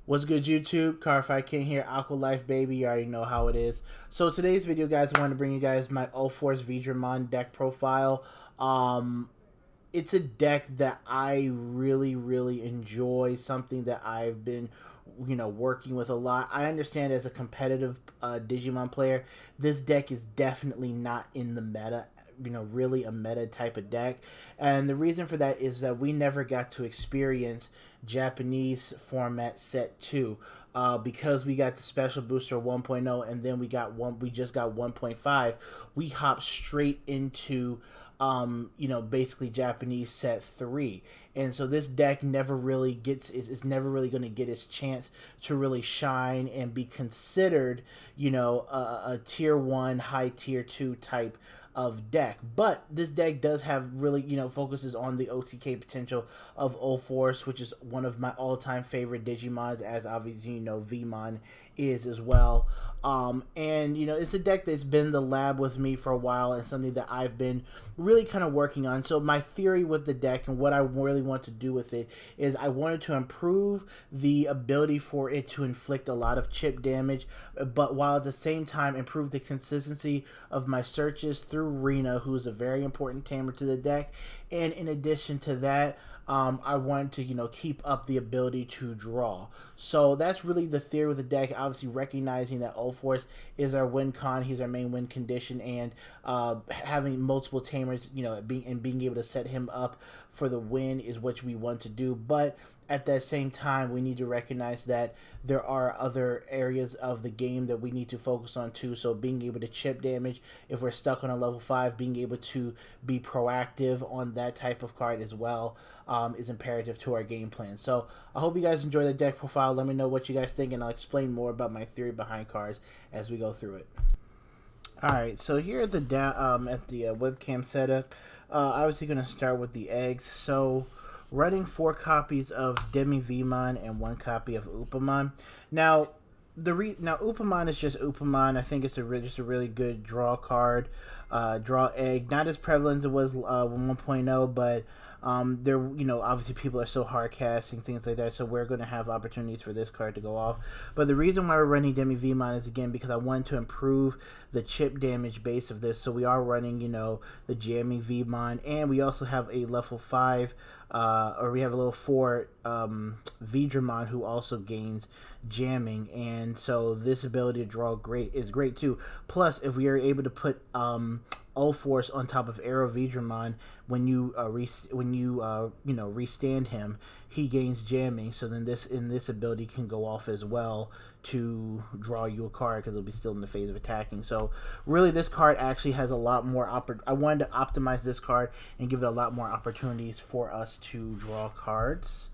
What's good, YouTube? Carfi King here, Aqua Life baby. You already know how it is. So today's video, guys, I want to bring you guys my Ulforceveedramon deck profile. It's a deck that I really enjoy. Something that I've been, working with a lot. I understand as a competitive Digimon player, this deck is definitely not in the meta. Really a meta type of deck, and the reason for that is that we never got to experience Japanese format set 2 because we got the special booster 1.0 and then we just got 1.5. We hopped straight into basically Japanese set 3. And so this deck never really is never really going to get its chance to really shine and be considered, a tier 1, high tier 2 type of deck. But this deck does have really, focuses on the OTK potential of Ulforce, which is one of my all-time favorite Digimons, as obviously Veemon is as well. And it's a deck that's been in the lab with me for a while and something that I've been really kind of working on. So my theory with the deck and what I really want to do with it is I wanted to improve the ability for it to inflict a lot of chip damage, but while at the same time improve the consistency of my searches through Rena, who's a very important tamer to the deck. And in addition to that, I wanted to, keep up the ability to draw. So that's really the theory with the deck. Obviously, recognizing that Ulforce is our win con, he's our main win condition, and having multiple tamers, being able to set him up for the win is what we want to do. But at that same time, we need to recognize that there are other areas of the game that we need to focus on too. So being able to chip damage if we're stuck on a level 5, being able to be proactive on that type of card as well is imperative to our game plan. So I hope you guys enjoy the deck profile. Let me know what you guys think, and I'll explain more about my theory behind cards as we go through it. Alright, so here at the webcam setup, obviously going to start with the eggs. So running 4 copies of Veemon and 1 copy of Upamon. Now Upamon is just Upamon. I think it's just a really good draw card, draw egg. Not as prevalent as it was 1.0, but there, obviously people are so hard casting things like that, so we're going to have opportunities for this card to go off. But the reason why we're running Veemon is again because I wanted to improve the chip damage base of this. So we are running, the jamming Veemon, and we also have a level 5. Or we have a level 4 Vegemon who also gains jamming, and so this ability to draw is great too. Plus, if we are able to put Ulforce on top of Arrow Vegemon, when you restand him, he gains jamming. So then this ability can go off as well to draw you a card because it'll be still in the phase of attacking. So really, this card actually has a lot more I wanted to optimize this card and give it a lot more opportunities for us to draw cards.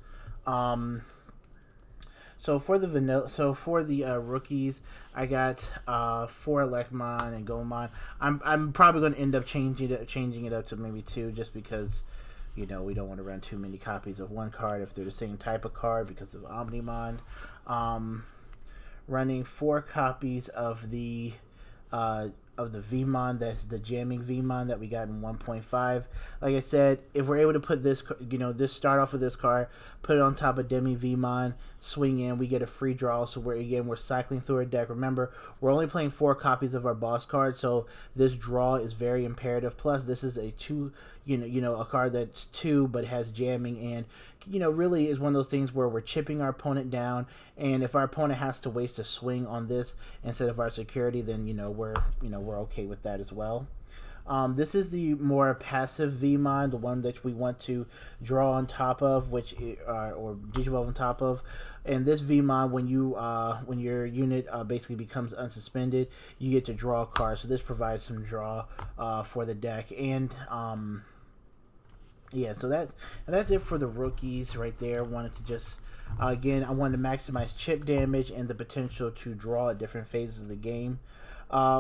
So for the rookies, I got 4 Elecmon and Gomon. I'm probably going to end up changing it up to maybe 2, just because we don't want to run too many copies of one card if they're the same type of card because of Omnimon. Running 4 copies of the Veemon, that's the jamming Veemon that we got in 1.5. Like I said, if we're able to put this, start off with this card, put it on top of Veemon, swing in, we get a free draw. So we're cycling through our deck. Remember, we're only playing 4 copies of our boss card, so this draw is very imperative. Plus, this is a 2, a card that's 2 but has jamming, and really is one of those things where we're chipping our opponent down, and if our opponent has to waste a swing on this instead of our security, then we're okay with that as well. This is the more passive Veemon, the one that we want to draw on top of, or Digivolve on top of. And this Veemon, when your unit basically becomes unsuspended, you get to draw a card. So this provides some draw for the deck. And yeah, so that's it for the rookies right there. Wanted to just again, I wanted to maximize chip damage and the potential to draw at different phases of the game.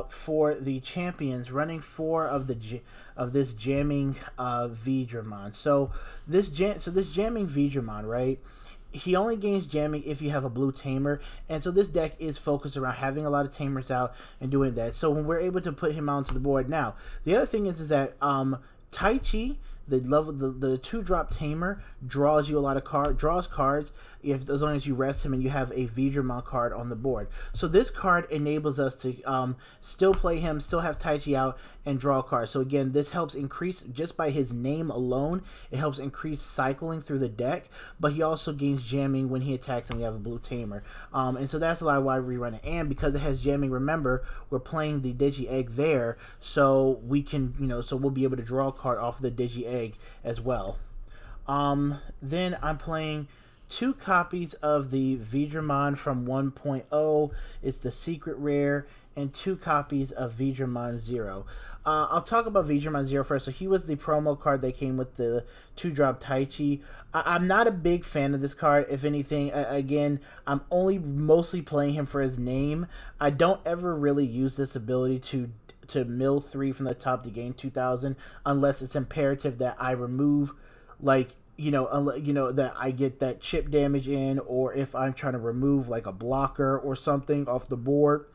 For the champions, running 4 of this jamming Veedramon. So this jamming Veedramon, right? He only gains jamming if you have a blue tamer, and so this deck is focused around having a lot of tamers out and doing that. So when we're able to put him onto the board, now the other thing is that Taichi, the 2-drop Tamer draws you a lot of cards as long as you rest him and you have a Vegemon card on the board. So this card enables us to still play him, still have Taichi out, and draw cards. So again, this helps increase, just by his name alone, it helps increase cycling through the deck, but he also gains jamming when he attacks and we have a blue Tamer. And so that's a lot why we run it. And because it has jamming, remember, we're playing the Digi-Egg there, so we can, so we'll be able to draw a card off of the Digi-Egg as well. Then I'm playing 2 copies of the Vegemon from 1.0. It's the secret rare, and 2 copies of Vegemon 0. I'll talk about Vegemon 0 first. So he was the promo card that came with the 2-drop Taichi. I'm not a big fan of this card. If anything, again, I'm only mostly playing him for his name. I don't ever really use this ability to mill 3 from the top to gain 2,000 unless it's imperative that I remove, like, that I get that chip damage in, or if I'm trying to remove like a blocker or something off the board.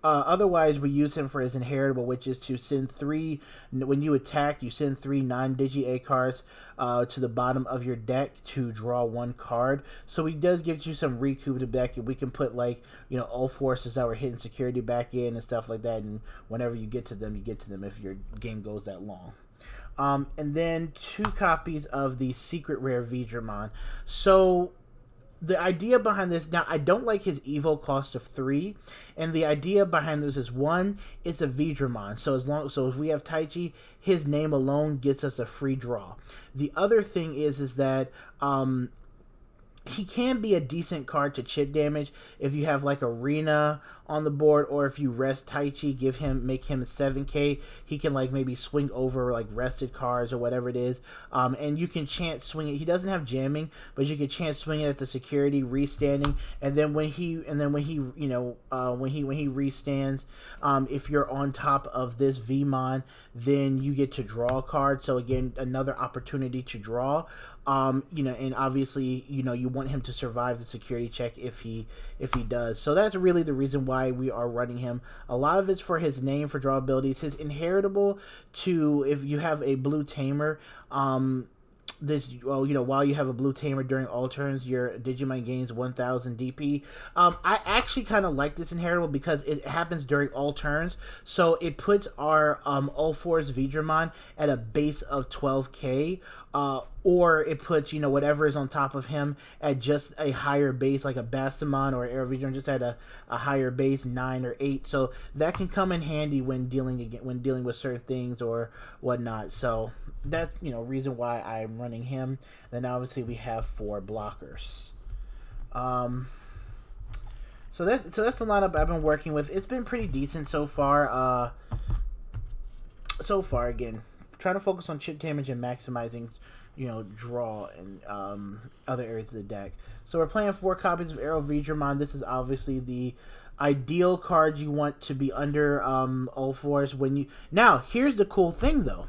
Otherwise, we use him for his inheritable, which is to send 3, when you attack, you send 3 non-Digi-A cards to the bottom of your deck to draw 1 card. So he does give you some recoup to deck, and we can put, like, Ulforces that were hitting security back in and stuff like that, and whenever you get to them, you get to them if your game goes that long. And then 2 copies of the secret rare Vegemon. So the idea behind this, now I don't like his evo cost of 3, and the idea behind this is, 1, it's a Vegemon, so if we have Taichi, his name alone gets us a free draw. The other thing is that he can be a decent card to chip damage if you have like Arena on the board, or if you rest Taichi, make him 7k, he can like maybe swing over like rested cards or whatever it is, and you can chance swing it. He doesn't have jamming, but you can chance swing it at the security restanding, and then when he restands, if you're on top of this Veemon, then you get to draw a card. So again, another opportunity to draw. And obviously, you want him to survive the security check if he does. So that's really the reason why we are running him. A lot of it's for his name, for draw abilities, his inheritable to, if you have a blue Tamer, while you have a blue Tamer during all turns, your Digimon gains 1000 DP. I actually kind of like this inheritable because it happens during all turns, so it puts our Ulforceveedramon at a base of 12k, or it puts whatever is on top of him at just a higher base, like a Mastermind or Vegemon just at a higher base, 9 or 8. So that can come in handy when dealing with certain things or whatnot. So that's reason why I'm running him. Then obviously we have 4 blockers. So that's the lineup I've been working with. It's been pretty decent so far. Again, trying to focus on chip damage and maximizing draw and other areas of the deck. So we're playing 4 copies of Arrow Vegemon. This is obviously the ideal card you want to be under Ulforce. Now here's the cool thing though.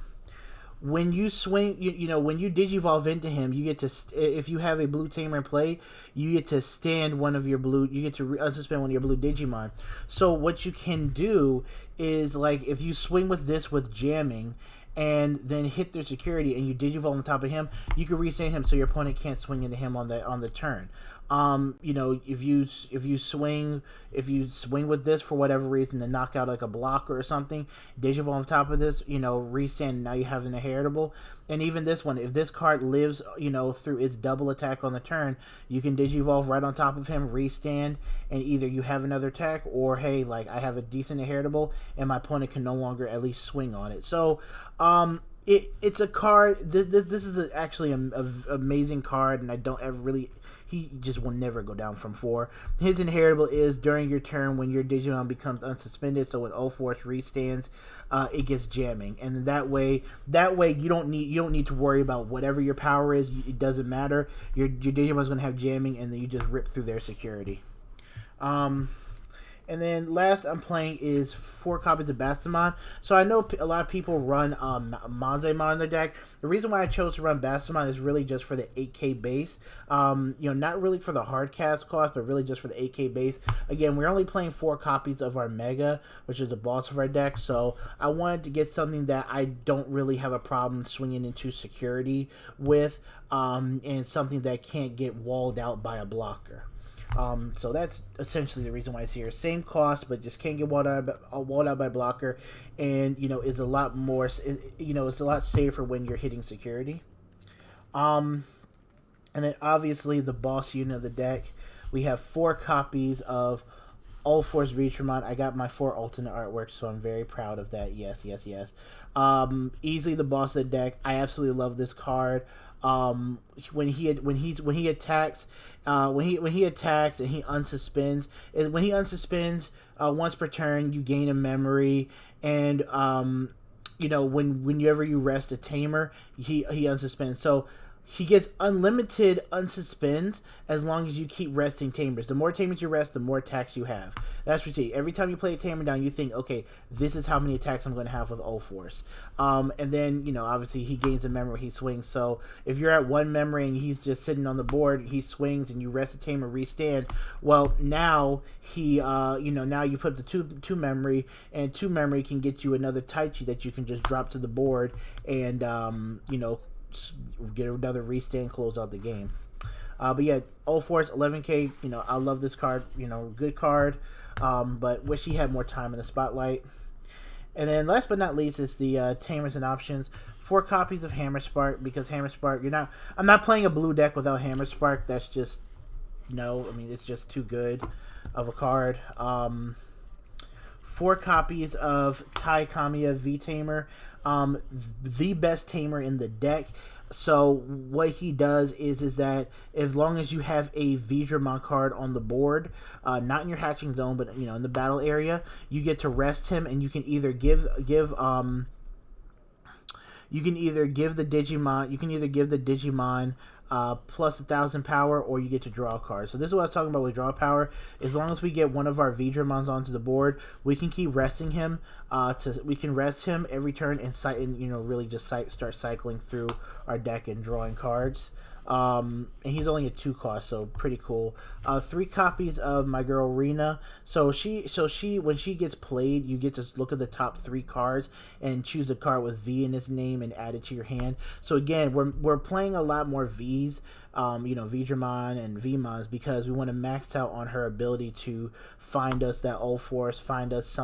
When you swing, when you Digivolve into him, you get to, if you have a blue Tamer in play, you get to stand one of your blue, you get to unsuspend one of your blue Digimon. So what you can do is, like, if you swing with this with jamming, and then hit their security, and you Digivolve on top of him, you can restand him so your opponent can't swing into him on the turn. If you swing with this for whatever reason to knock out like a blocker or something, Digivolve on top of this, restand. Now you have an inheritable. And even this one, if this card lives, through its double attack on the turn, you can Digivolve right on top of him, restand, and either you have another attack, or hey, like, I have a decent inheritable, and my opponent can no longer at least swing on it. So, it's a card. This is actually an amazing card, and I don't ever really. He just will never go down from 4. His inheritable is during your turn when your Digimon becomes unsuspended. So when Ulforce restands, it gets jamming, and that way you don't need to worry about whatever your power is. It doesn't matter. Your Digimon's gonna have jamming, and then you just rip through their security. And And then last I'm playing is 4 copies of Mastermind. So I know a lot of people run Vegemon in their deck. The reason why I chose to run Mastermind is really just for the 8K base. You know, not really for the hard cast cost, but really just for the 8K base. Again, we're only playing 4 copies of our Mega, which is the boss of our deck. So I wanted to get something that I don't really have a problem swinging into security with, and something that can't get walled out by a blocker. So that's essentially the reason why it's here. Same cost, but just can't get walled out by blocker, and you know is a lot more. You know, it's a lot safer when you're hitting security. And then obviously the boss unit of the deck, we have 4 copies of Ulforceveedramon. I got my 4 alternate artwork, so I'm very proud of that. Yes, yes, yes. Easily the boss of the deck. I absolutely love this card. When he attacks and he unsuspends, once per turn you gain a memory, and you know, whenever you rest a tamer, he unsuspends. So he gets unlimited unsuspends as long as you keep resting tamers. The more tamers you rest, the more attacks you have. That's what you see. Every time you play a tamer down, you think, okay, this is how many attacks I'm going to have with Ulforce. And then, you know, obviously he gains a memory, he swings. So if you're at 1 memory and he's just sitting on the board, he swings and you rest a tamer, restand. Well, now he, you know, now you put the two memory, and 2 memory can get you another Taichi that you can just drop to the board and, you know, get another restand, close out the game. But yeah, Ulforce 11K. You know, I love this card. You know, good card. But wish he had more time in the spotlight. And then last but not least is the Tamers and options. 4 copies of Hammer Spark, because Hammer Spark, I'm not playing a blue deck without Hammer Spark. That's just, no, I mean, it's just too good of a card. 4 copies of Tai Kamiya V Tamer, the best tamer in the deck. So what he does is that as long as you have a Vegemon card on the board, not in your hatching zone, but you know, in the battle area, you get to rest him, and you can either give the Digimon plus 1,000 power, or you get to draw a card. So this is what I was talking about with draw power. As long as we get one of our Vegemons onto the board, we can keep resting him. We can rest him every turn and you know, really just start cycling through our deck and drawing cards. And he's only a 2 cost, so pretty cool. 3 copies of my girl Rena. So when she gets played, you get to look at the top 3 cards and choose a card with V in its name and add it to your hand. So again, we're playing a lot more V's, you know, Vegemon and Veemons, because we want to max out on her ability to find us that Ulforce, find us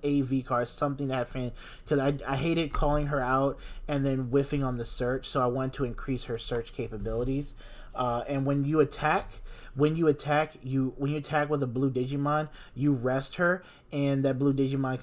a V card, something that fan, because I hated calling her out and then whiffing on the search, so I wanted to increase her search capabilities. And when you attack with a blue Digimon, you rest her, and that blue Digimon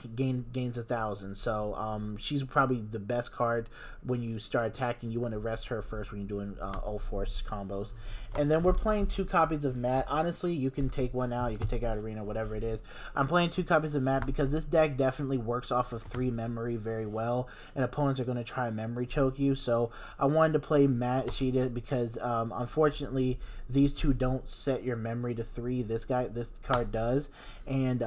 gains 1,000. So she's probably the best card when you start attacking. You want to rest her first when you're doing Ulforce combos. And then we're playing 2 copies of Matt. Honestly, you can take one out. You can take out Arena, whatever it is. I'm playing 2 copies of Matt because this deck definitely works off of 3 memory very well, and opponents are going to try memory choke you. So I wanted to play Matt Ishida because unfortunately these 2 don't set your memory to 3. This card does, and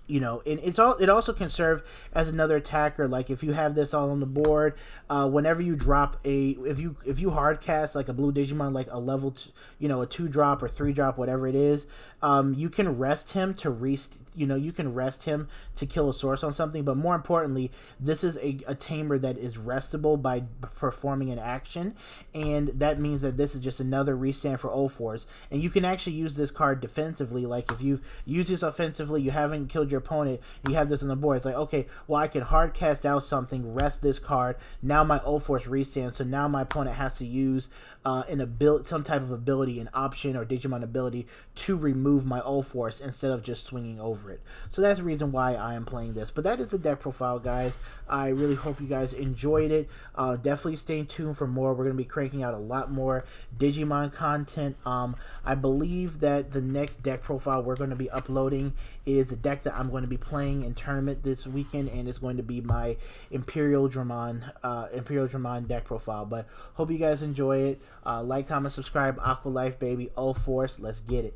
you know, and it also can serve as another attacker. Like if you have this all on the board, whenever you drop if you hard cast like a blue Digimon, like a level you know, a 2 drop or 3 drop, whatever it is, you can rest him to you can rest him to kill a source on something. But more importantly, this is a tamer that is restable by performing an action, and that means that this is just another restand for Ulforce. And you can actually use this card defensively. Like if you've used this offensively, you haven't killed your opponent, you have this on the board, it's like, okay, well, I can hard cast out something, rest this card, now my Ulforce restands, so now my opponent has to use some type of ability, an option or Digimon ability, to remove my Ulforce instead of just swinging over it. So that's the reason why I am playing this. But that is the deck profile, guys. I really hope you guys enjoyed it. Definitely stay tuned for more. We're going to be cranking out a lot more Digimon content. I believe that the next deck profile we're going to be uploading is the deck that I'm going to be playing in tournament this weekend, and it's going to be my Imperial Dramon deck profile. But hope you guys enjoy it. Like, comment, subscribe. Aqua Life, baby. Ulforce. Let's get it.